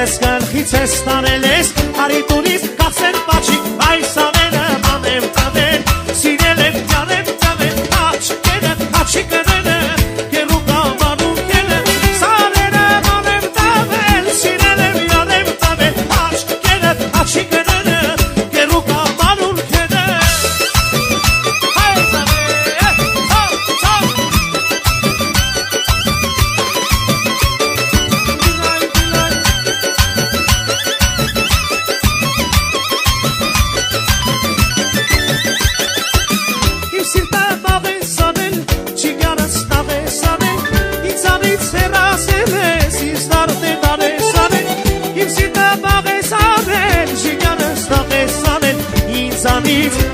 ես գլխից ես տարել ես Արիտունից կասեն պաչիկ այս աները մանեմ տավել Սիրել եմ յանեմ տավել աչկերը աչիկները Գերու կամանում կելը Սարերը մանեմ տավել Սիրել եմ յանեմ տավել աչկերը աչիկները Գերու կամանում կելը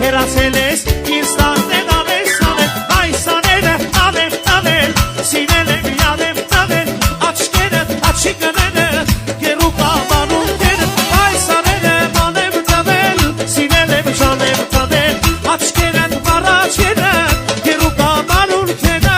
Հերացել ես ինձ տանել անեսանել Այս աները անեմ տանել Սիրել եմ յանեմ տավել Աչկերը աչիկները Գերու կամանում կերը Այս աները անեմ տավել Սիրել եմ ժանեմ տավել Աչկերը վարաչերը Գերու կամանում կերը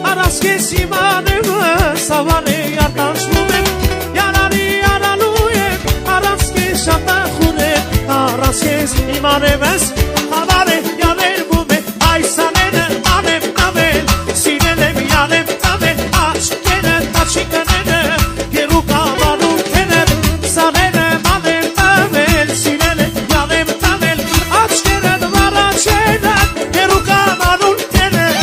Arasques imanım savale yataşmım Yarani yaraluyum Arasques şatahurem Arasques imanım savale yanermum Ay sanene anem tavel Sinelem yanem tavel Aşkene taşikene Geru kamanum kener Sanene anem tavel Sinelem yanem tavel Aşkene varaçene Geru kamanum kener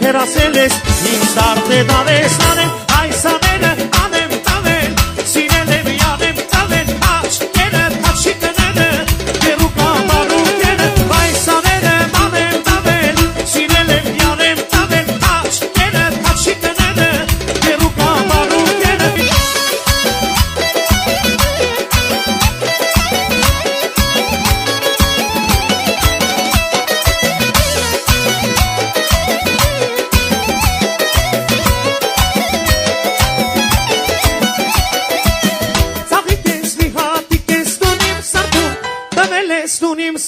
Հերացել ես ինձ դարդե դավեսանեմ Այս աները անեմ տավել Սիրել եմ յանեմ տավել Աչկերը աչիկները Գերու կամանում կերը Այս աները անեմ տավել Սիրել եմ յանեմ տավել Աչկերը աչիկները Գերու կամանում կերը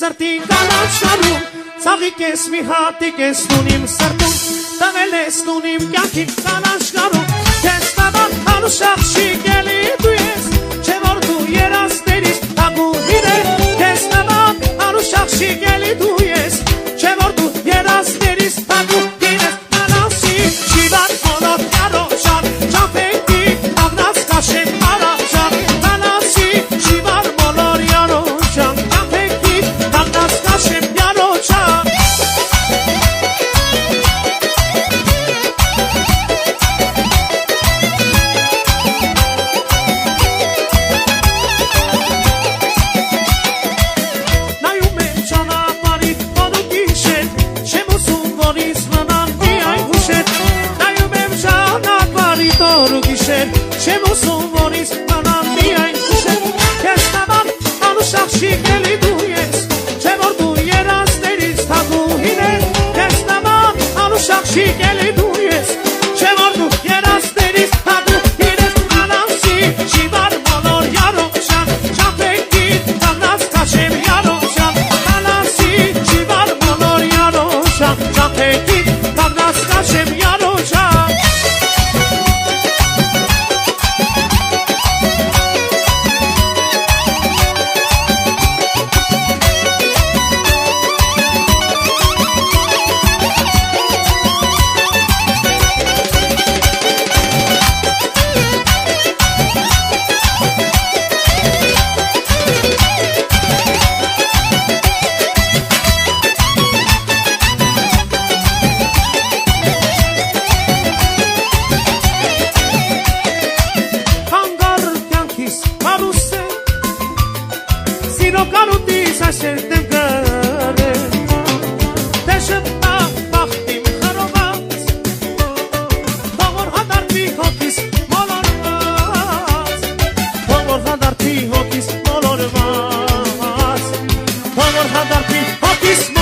Սրտին կանաչարում Ծաղիկ ես մի հատիկ ես տունիմ սրտում Տվել ես տունիմ կյանքին կանաչարում Կես տաբան անուշախ շիկելի դու ես Չէ որ դու երաստերիս տագուհին է Կես տաբան անուշախ շիկելի դու ես Չէ որ դու երաստերիս տագուհին ես Անասի շիվար հոլով կարոջան Ճամպեքի աղնած կաշեն արաջան Անասի շիվար մոլոր յարոջան Չեմ ուսում որից կանան միայն կուշեր Կես տաբան անուշախ շիկելի դու ես Չէ որ դու երաստերից թագուհին ես Կես տաբան անուշախ շիկելի դու ես Չէ որ դու երաստերից թագուհին ես Անասի շիվար մոլոր յարոջան Ճամպեքի աղնած կաշեմ յարոջան Անասի շիվար մոլոր յարոջան Ճամպեքի աղնած կաշեմ յարոջան որ հադարպի հոգիս